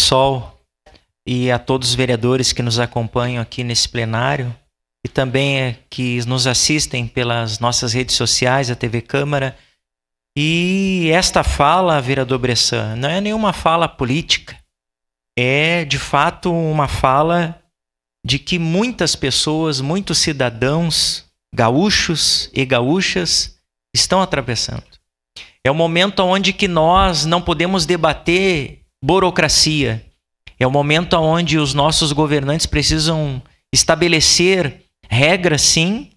Sol e a todos os vereadores que nos acompanham aqui nesse plenário e também que nos assistem pelas nossas redes sociais, a TV Câmara. E esta fala, vereador Bressan, não é nenhuma fala política, é de fato uma fala de que muitas pessoas, muitos cidadãos gaúchos e gaúchas estão atravessando. É o momento onde que nós não podemos debater burocracia. É o momento onde os nossos governantes precisam estabelecer regras, sim,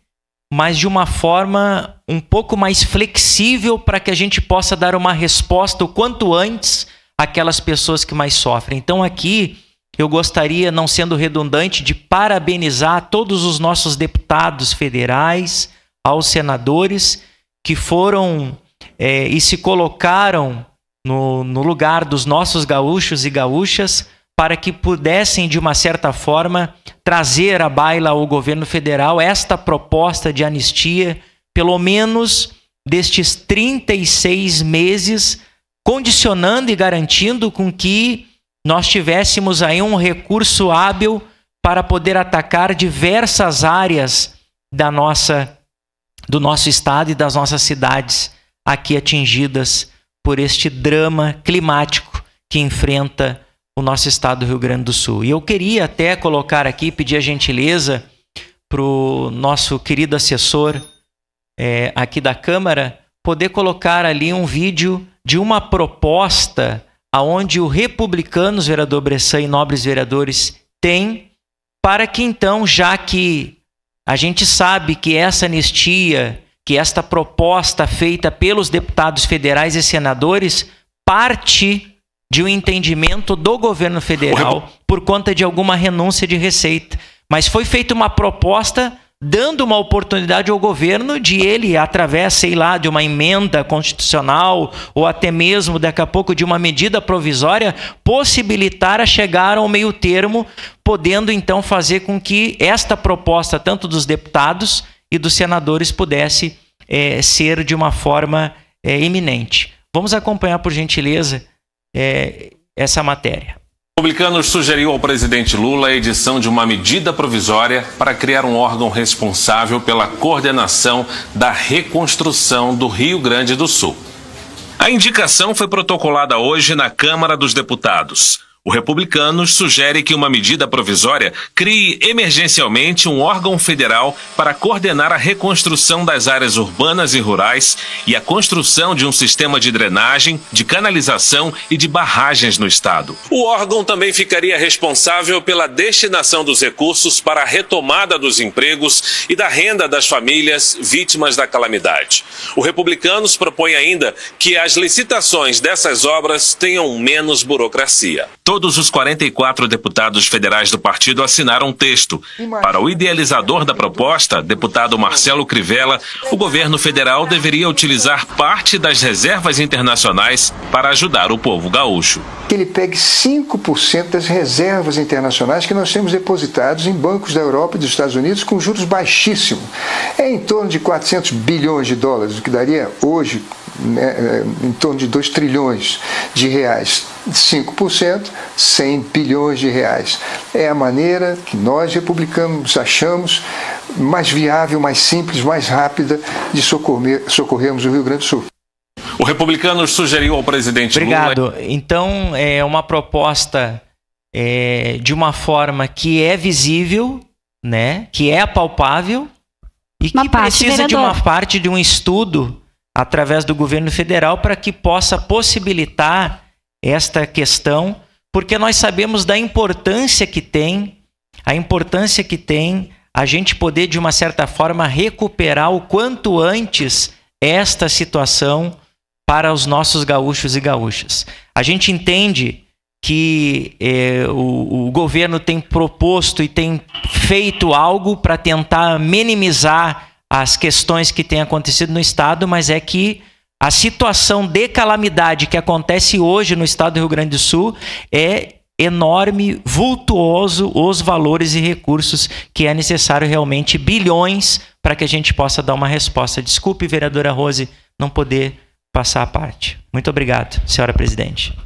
mas de uma forma um pouco mais flexível para que a gente possa dar uma resposta o quanto antes àquelas pessoas que mais sofrem. Então aqui eu gostaria, não sendo redundante, de parabenizar todos os nossos deputados federais, aos senadores que foram e se colocaram no lugar dos nossos gaúchos e gaúchas para que pudessem, de uma certa forma, trazer à baila ao governo federal esta proposta de anistia, pelo menos destes 36 meses, condicionando e garantindo com que nós tivéssemos aí um recurso hábil para poder atacar diversas áreas do nosso estado e das nossas cidades aqui atingidas por este drama climático que enfrenta o nosso estado do Rio Grande do Sul. E eu queria até colocar aqui, pedir a gentileza para o nosso querido assessor aqui da Câmara, poder colocar ali um vídeo de uma proposta aonde o Republicanos, vereador Bressan e nobres vereadores, tem, para que então, já que a gente sabe que essa anistia, que esta proposta feita pelos deputados federais e senadores, parte de um entendimento do governo federal por conta de alguma renúncia de receita. Mas foi feita uma proposta dando uma oportunidade ao governo de ele, através, sei lá, de uma emenda constitucional ou até mesmo, daqui a pouco, de uma medida provisória, possibilitar a chegar ao meio termo, podendo então fazer com que esta proposta, tanto dos deputados e dos senadores, pudesse ser de uma forma iminente. Vamos acompanhar, por gentileza, essa matéria. O Republicanos sugeriu ao presidente Lula a edição de uma medida provisória para criar um órgão responsável pela coordenação da reconstrução do Rio Grande do Sul. A indicação foi protocolada hoje na Câmara dos Deputados. O Republicanos sugere que uma medida provisória crie emergencialmente um órgão federal para coordenar a reconstrução das áreas urbanas e rurais e a construção de um sistema de drenagem, de canalização e de barragens no estado. O órgão também ficaria responsável pela destinação dos recursos para a retomada dos empregos e da renda das famílias vítimas da calamidade. O Republicanos propõe ainda que as licitações dessas obras tenham menos burocracia. Todos os 44 deputados federais do partido assinaram um texto. Para o idealizador da proposta, deputado Marcelo Crivella, o governo federal deveria utilizar parte das reservas internacionais para ajudar o povo gaúcho. Que ele pegue 5% das reservas internacionais que nós temos depositados em bancos da Europa e dos Estados Unidos com juros baixíssimos. É em torno de 400 bilhões de dólares, o que daria hoje em torno de 2 trilhões de reais. 5%, 100 bilhões de reais. É a maneira que nós, republicanos, achamos mais viável, mais simples, mais rápida de socorrermos o Rio Grande do Sul. O Republicanos sugeriu ao presidente Lula... Obrigado. Então, é uma proposta de uma forma que é visível, né, que é palpável e que precisa de uma parte de um estudo através do governo federal para que possa possibilitar esta questão, porque nós sabemos da importância que tem, a gente poder, de uma certa forma, recuperar o quanto antes esta situação para os nossos gaúchos e gaúchas. A gente entende que o governo tem proposto e tem feito algo para tentar minimizar as questões que têm acontecido no estado, mas é que a situação de calamidade que acontece hoje no estado do Rio Grande do Sul é enorme, vultuoso os valores e recursos que é necessário realmente bilhões para que a gente possa dar uma resposta. Desculpe, vereadora Rose, não poder passar a parte. Muito obrigado, senhora presidente.